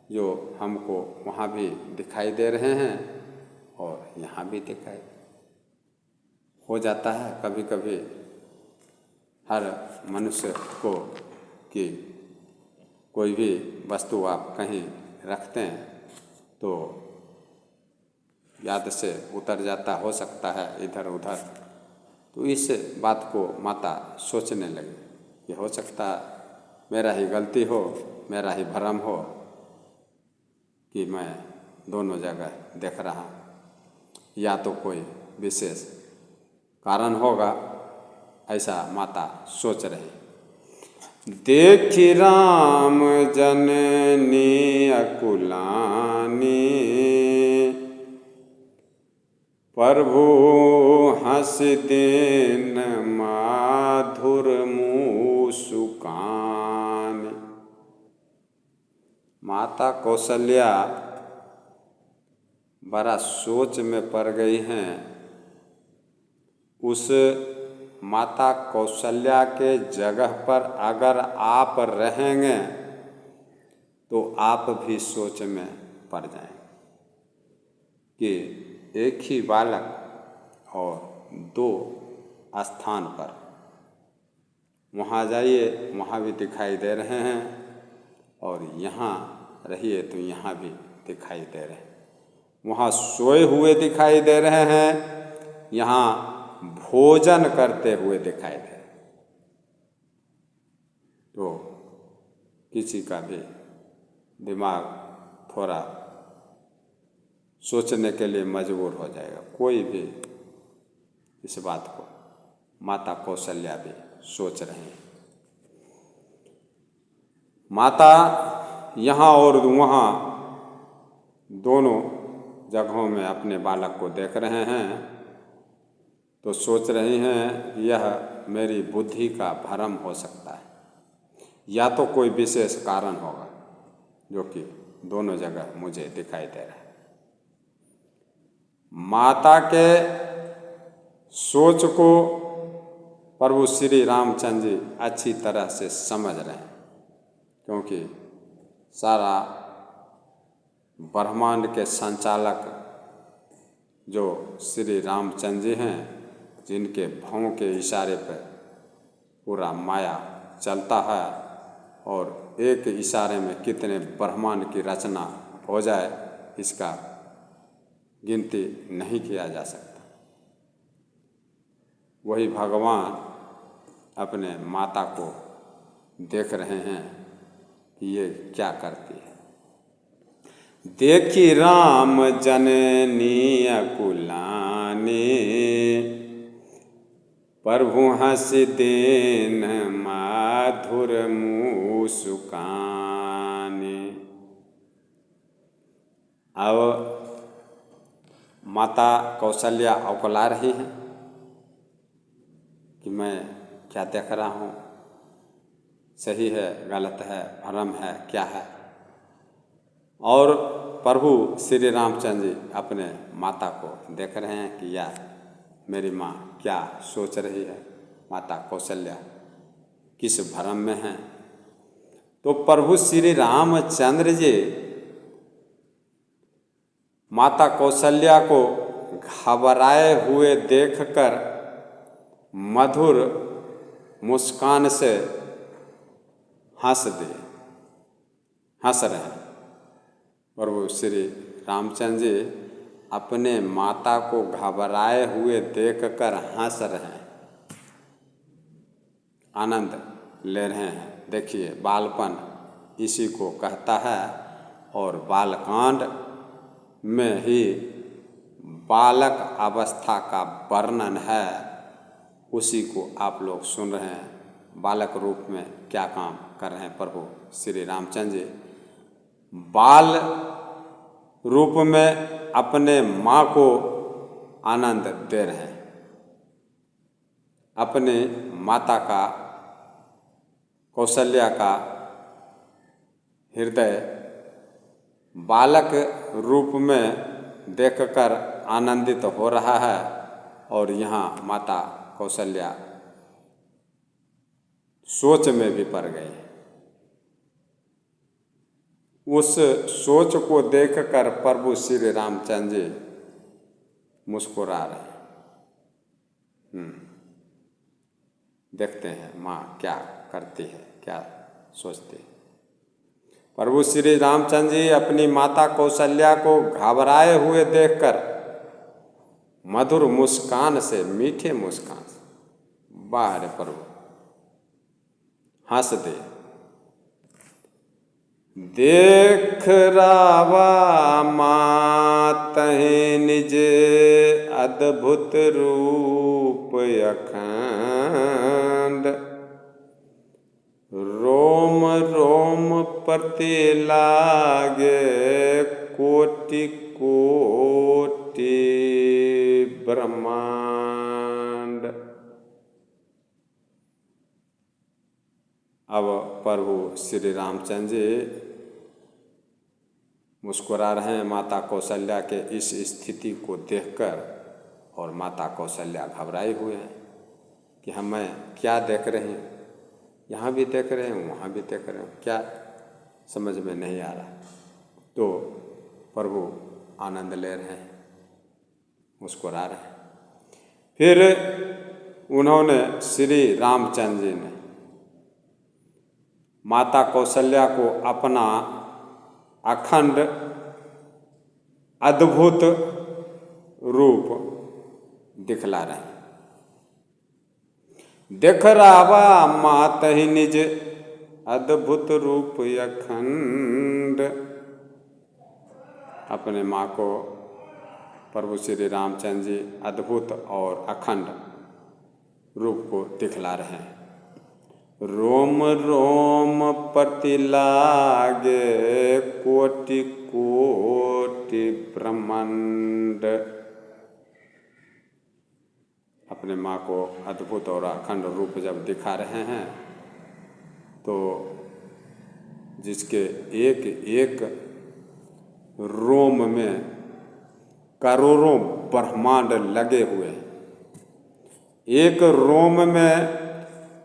जो हमको वहाँ भी दिखाई दे रहे हैं और यहाँ भी दिखाई हो जाता है कभी कभी हर मनुष्य को कि कोई भी वस्तु आप कहीं रखते हैं तो याद से उतर जाता, हो सकता है इधर उधर। तो इस बात को माता सोचने लगी कि हो सकता मेरा ही गलती हो, मेरा ही भ्रम हो कि मैं दोनों जगह देख रहा, या तो कोई विशेष कारण होगा, ऐसा माता सोच रही। देखी राम जननी अकुलानी, प्रभु हंस दीन माधुर मुस्कान। माता कौशल्या बड़ा सोच में पड़ गई हैं। उस माता कौशल्या के जगह पर अगर आप रहेंगे तो आप भी सोच में पड़ जाएंगे कि एक ही बालक और दो स्थान पर, वहाँ जाइए वहाँ भी दिखाई दे रहे हैं और यहाँ रहिए तो यहाँ भी दिखाई दे रहे हैं। वहाँ सोए हुए दिखाई दे रहे हैं, यहाँ भोजन करते हुए दिखाई दे। तो किसी का भी दिमाग थोड़ा सोचने के लिए मजबूर हो जाएगा। कोई भी इस बात को माता कौशल्या भी सोच रहे हैं। माता यहाँ और वहाँ दोनों जगहों में अपने बालक को देख रहे हैं तो सोच रही हैं कि यह मेरी बुद्धि का भ्रम हो सकता है या तो कोई विशेष कारण होगा जो कि दोनों जगह मुझे दिखाई दे रहा है। माता के सोच को प्रभु श्री रामचंद्र जी अच्छी तरह से समझ रहे हैं, क्योंकि सारा ब्रह्मांड के संचालक जो श्री रामचंद्र जी हैं, जिनके भौं के इशारे पर पूरा माया चलता है और एक इशारे में कितने ब्रह्मांड की रचना हो जाए इसका गिनती नहीं किया जा सकता। वही भगवान अपने माता को देख रहे हैं कि ये क्या करती है। देखी राम जननी अकुलानी, प्रभु हंस दीन माधुर मुस्कान। अब माता कौशल्या अवकला रही हैं कि मैं क्या देख रहा हूँ, सही है गलत है भ्रम है क्या है। और प्रभु श्री रामचंद्र जी अपने माता को देख रहे हैं कि यार मेरी माँ क्या सोच रही है, माता कौशल्या किस भ्रम में है। तो प्रभु श्री रामचंद्र जी माता कौशल्या को घबराए हुए देखकर मधुर मुस्कान से हंस रहे हैं। प्रभु श्री रामचंद्र जी अपने माता को घबराए हुए देखकर हंस रहे हैं, आनंद ले रहे हैं। देखिए बालपन इसी को कहता है और बालकांड में ही बालक अवस्था का वर्णन है, उसी को आप लोग सुन रहे हैं। बालक रूप में क्या काम कर रहे हैं प्रभु श्री रामचंद्र जी, बाल रूप में अपने माँ को आनंद दे रहे हैं। अपने माता का कौशल्या का हृदय बालक रूप में देखकर आनंदित हो रहा है और यहाँ माता कौशल्या सोच में भी पड़ गई है। उस सोच को देखकर प्रभु श्री रामचंद्र जी मुस्कुरा रहे हैं। देखते हैं माँ क्या करती है, क्या सोचती है। प्रभु श्री रामचंद्र जी अपनी माता कौशल्या को घबराए हुए देखकर मधुर मुस्कान से, मीठे मुस्कान से, बाहर प्रभु हंस दे। देख रावा मातहि निज अद्भुत रूप अखंड, प्रति लागे कोटि कोटि ब्रह्मांड। अब प्रभु श्री रामचंद्र जी मुस्कुरा रहे हैं माता कौशल्या के इस स्थिति को देखकर, और माता कौशल्या घबराए हुए हैं कि मैं क्या देख रही हूँ, यहाँ भी देख रहे हूँ वहाँ भी देख रहे हूँ, क्या समझ में नहीं आ रहा। तो प्रभु आनंद ले रहे हैं, मुस्कुरा रहे हैं। फिर उन्होंने श्री रामचंद्र जी ने माता कौशल्या को अपना अखंड अद्भुत रूप दिखला रहे हैं। देख रावा मात ही निज अद्भुत रूप अखंड। अपने माँ को प्रभु श्री रामचंद्र जी अद्भुत और अखंड रूप को दिखला रहे हैं। रोम रोम प्रति लागे कोटि कोटि ब्रह्मांड। अपने माँ को अद्भुत और अखंड रूप जब दिखा रहे हैं तो जिसके एक एक रोम में करोड़ों ब्रह्मांड लगे हुए हैं, एक रोम में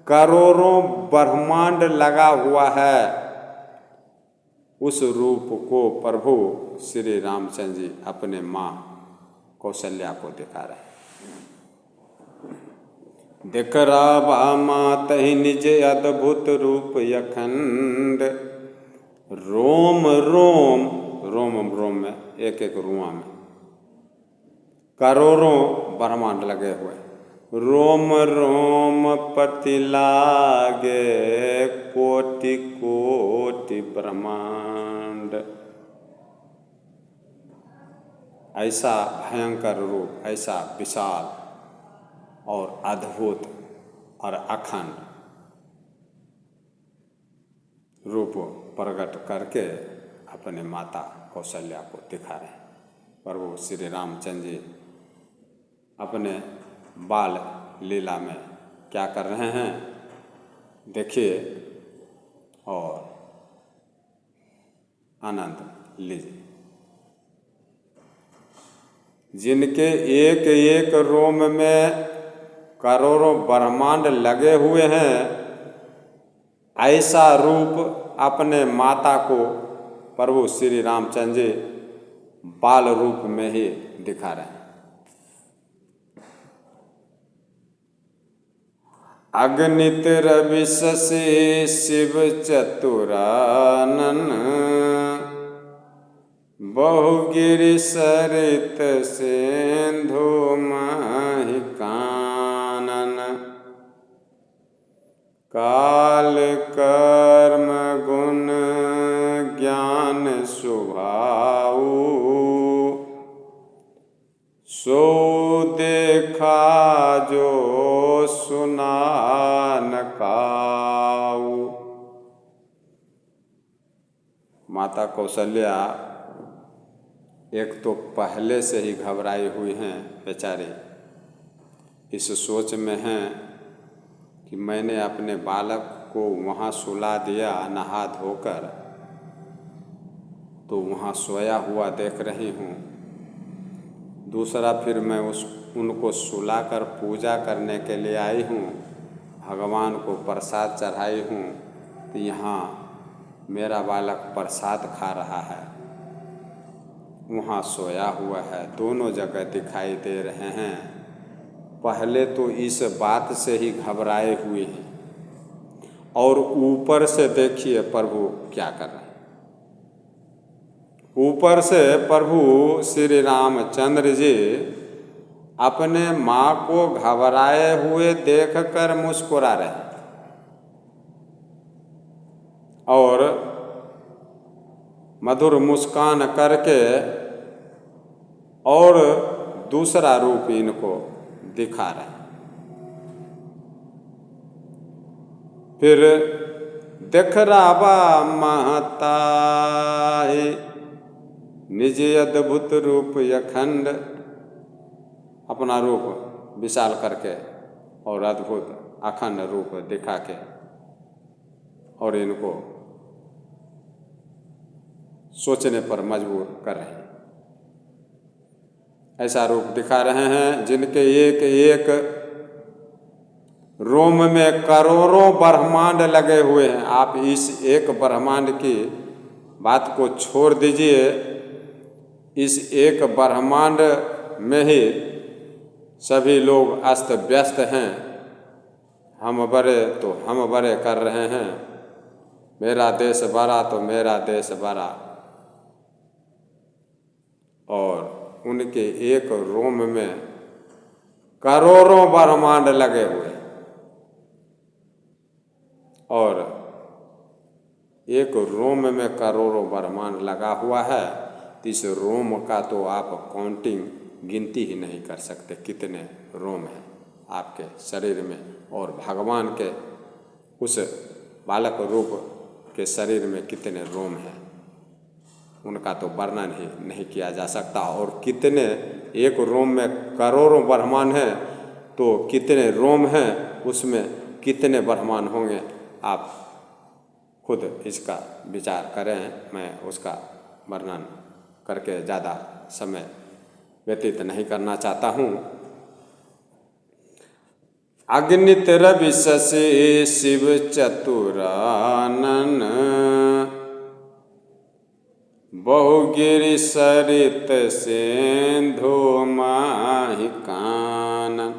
करोड़ों ब्रह्मांड लगा हुआ है, उस रूप को प्रभु श्री रामचंद्र जी अपने माँ कौशल्या को दिखा रहे हैं। देख रावा मात ही निज अद्भुत रूप अखंड। रोम रोम, रोम रोम में एक एक रुआ में करोड़ों ब्रह्मांड लगे हुए। रोम रोम प्रति लागे कोटि कोटि ब्रह्मांड। ऐसा भयंकर रूप, ऐसा विशाल और अद्भुत और अखंड रूप प्रकट करके अपने माता कौशल्या को दिखा रहे हैं। प्रभु श्री रामचंद्र जी अपने बाल लीला में क्या कर रहे हैं देखिए और आनंद लीजिए। जिनके एक एक रोम में करोड़ों ब्रह्मांड लगे हुए हैं, ऐसा रूप अपने माता को प्रभु श्री रामचंद्र जी बाल रूप में ही दिखा रहे हैं। अगणित रवि शशि शिव चतुरानन। बहुगिरि सरित सिंधु माहि कानन। काल कर्म गुण ज्ञान स्वभाव। सो देखा जो सुना न काऊ। माता कौशल्या एक तो पहले से ही घबराई हुई हैं बेचारी, इस सोच में हैं कि मैंने अपने बालक को वहाँ सुला दिया नहा धोकर, तो वहाँ सोया हुआ देख रही हूँ। दूसरा फिर मैं उनको सुलाकर पूजा करने के लिए आई हूँ, भगवान को प्रसाद चढ़ाई हूँ, तो यहाँ मेरा बालक प्रसाद खा रहा है, वहाँ सोया हुआ है, दोनों जगह दिखाई दे रहे हैं। पहले तो इस बात से ही घबराए हुए हैं और ऊपर से देखिए प्रभु क्या कर रहे हैं। ऊपर से प्रभु श्री रामचंद्र जी अपने माँ को घबराए हुए देखकर मुस्कुरा रहे हैं और मधुर मुस्कान करके और दूसरा रूप इनको दिखा रहे हैं। फिर देखरावा महताहि निज अद्भुत रूप अखंड, अपना रूप विशाल करके और अद्भुत अखंड रूप दिखा के और इनको सोचने पर मजबूर कर रहे हैं। ऐसा रूप दिखा रहे हैं जिनके एक एक रोम में करोड़ों ब्रह्मांड लगे हुए हैं। आप इस एक ब्रह्मांड की बात को छोड़ दीजिए, इस एक ब्रह्मांड में ही सभी लोग अस्त व्यस्त हैं। हम बड़े तो हम बड़े कर रहे हैं, मेरा देश बड़ा तो मेरा देश बड़ा, और उनके एक रोम में करोड़ों ब्रह्मांड लगे हुए हैं। और एक रोम में करोड़ों ब्रह्मांड लगा हुआ है, तो इस रोम का तो आप काउंटिंग गिनती ही नहीं कर सकते कितने रोम हैं आपके शरीर में, और भगवान के उस बालक रूप के शरीर में कितने रोम हैं उनका तो वर्णन ही नहीं किया जा सकता। और कितने एक रोम में करोड़ों ब्रह्मांड हैं, तो कितने रोम हैं उसमें कितने ब्रह्मांड होंगे, आप खुद इसका विचार करें। मैं उसका वर्णन करके ज़्यादा समय व्यतीत नहीं करना चाहता हूँ। अगणित रवि शशि शिव चतुरानन, बहुगिरि सरित सिंधु माहि कानन।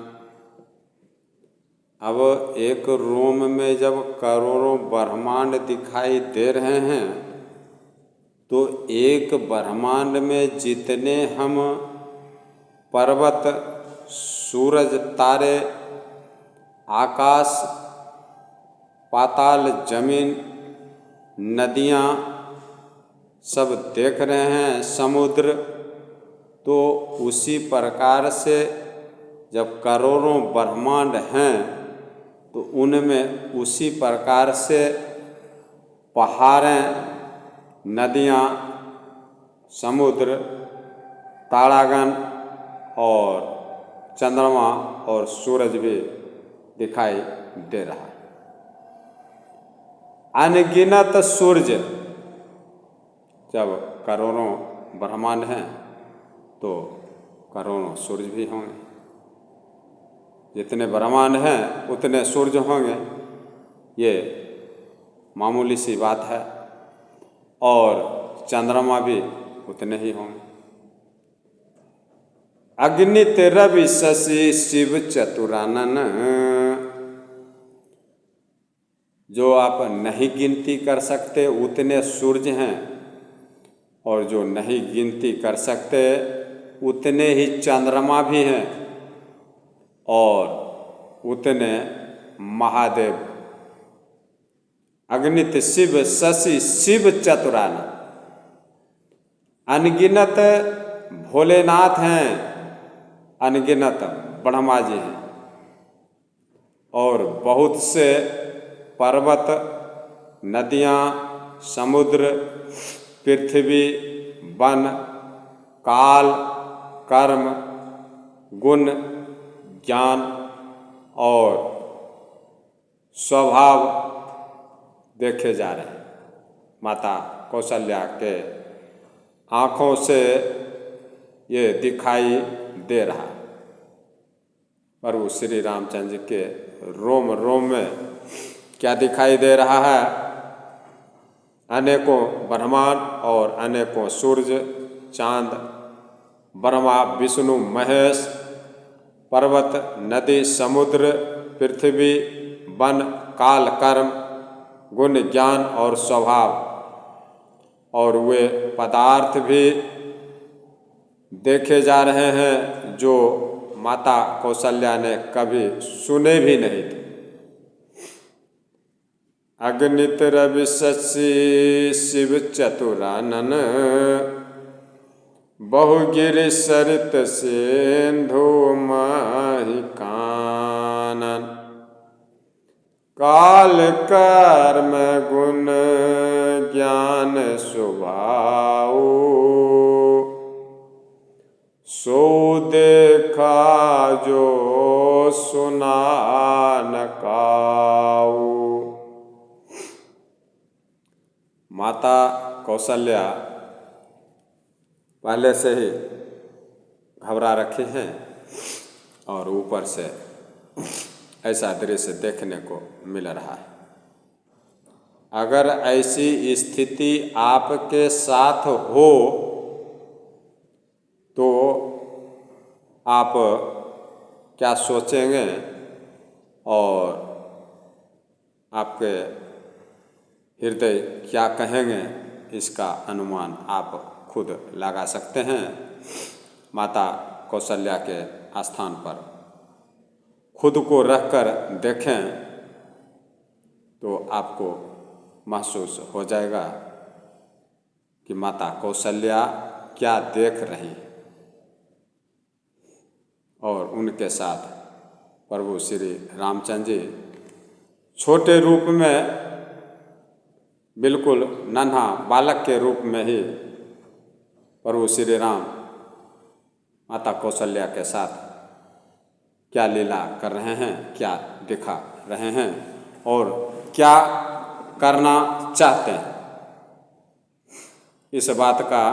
अब एक रोम में जब करोड़ों ब्रह्मांड दिखाई दे रहे हैं, तो एक ब्रह्मांड में जितने हम पर्वत, सूरज, तारे, आकाश, पाताल, जमीन, नदियाँ सब देख रहे हैं, समुद्र, तो उसी प्रकार से जब करोड़ों ब्रह्मांड हैं तो उनमें उसी प्रकार से पहाड़ें, नदियाँ, समुद्र, तारागण और चंद्रमा और सूरज भी दिखाई दे रहा है। अनगिनत सूर्य, जब करोड़ों ब्रह्मांड हैं तो करोड़ों सूर्य भी होंगे, जितने ब्रह्मांड हैं उतने सूर्य होंगे, ये मामूली सी बात है। और चंद्रमा भी उतने ही होंगे। अगणित रवि शशि शिव चतुरानन, जो आप नहीं गिनती कर सकते उतने सूर्य हैं, और जो नहीं गिनती कर सकते उतने ही चंद्रमा भी हैं, और उतने महादेव। अगणित शिव शशि शिव चतुरानन, अनगिनत भोलेनाथ हैं, अनगिनत ब्रह्मा जी हैं, और बहुत से पर्वत, नदियाँ, समुद्र, पृथ्वी, वन, काल, कर्म, गुण, ज्ञान और स्वभाव देखे जा रहे हैं। माता कौशल्या के आँखों से ये दिखाई दे रहा है। प्रभु श्री रामचंद्र जी के रोम रोम में क्या दिखाई दे रहा है? अनेकों ब्रह्मांड और अनेकों सूर्य, चांद, ब्रह्मा, विष्णु, महेश, पर्वत, नदी, समुद्र, पृथ्वी, वन, काल, कर्म, गुण, ज्ञान और स्वभाव, और वे पदार्थ भी देखे जा रहे हैं जो माता कौशल्या ने कभी सुने भी नहीं थे। अगणित रवि शशि शिव चतुरानन, बहुगिरि सरित सिंधु माहि कानन। काल कर्म गुण ज्ञान स्वभाव, सो देखा जो सुना न काऊ। माता कौशल्या पहले से ही घबरा रखी हैं और ऊपर से ऐसा दृश्य देखने को मिल रहा है। अगर ऐसी स्थिति आपके साथ हो तो आप क्या सोचेंगे और आपके हृदय क्या कहेंगे, इसका अनुमान आप खुद लगा सकते हैं। माता कौशल्या के स्थान पर खुद को रखकर देखें तो आपको महसूस हो जाएगा कि माता कौशल्या क्या देख रही हैं और उनके साथ प्रभु श्री रामचंद्र जी छोटे रूप में, बिल्कुल नन्हा बालक के रूप में ही प्रभु श्री राम माता कौशल्या के साथ क्या लीला कर रहे हैं, क्या दिखा रहे हैं और क्या करना चाहते हैं, इस बात का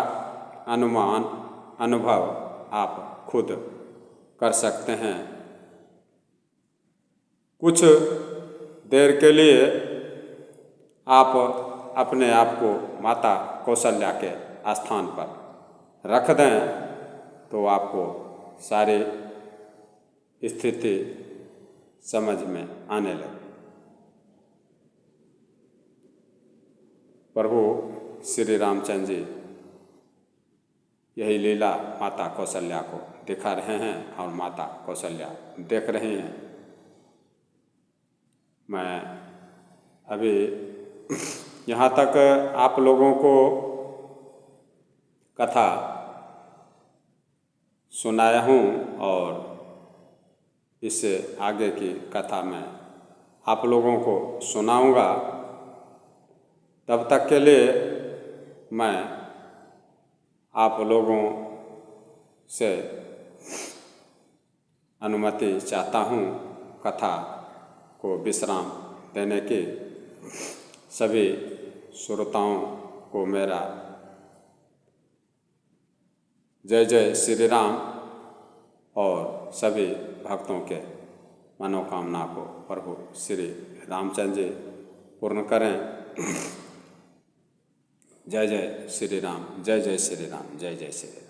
अनुमान अनुभव आप खुद कर सकते हैं। कुछ देर के लिए आप अपने आप को माता कौशल्या के स्थान पर रख दें तो आपको सारी स्थिति समझ में आने लगे। प्रभु श्री रामचंद्र जी यही लीला माता कौशल्या को दिखा रहे हैं और माता कौशल्या देख रही हैं। मैं अभी यहाँ तक आप लोगों को कथा सुनाया हूँ और इससे आगे की कथा मैं आप लोगों को सुनाऊंगा। तब तक के लिए मैं आप लोगों से अनुमति चाहता हूँ कथा को विश्राम देने की। सभी श्रोताओं को मेरा जय जय श्री राम और सभी भक्तों के मनोकामना को प्रभु श्री रामचंद्र जी पूर्ण करें। जय जय श्री राम, जय जय श्री राम, जय जय श्री राम।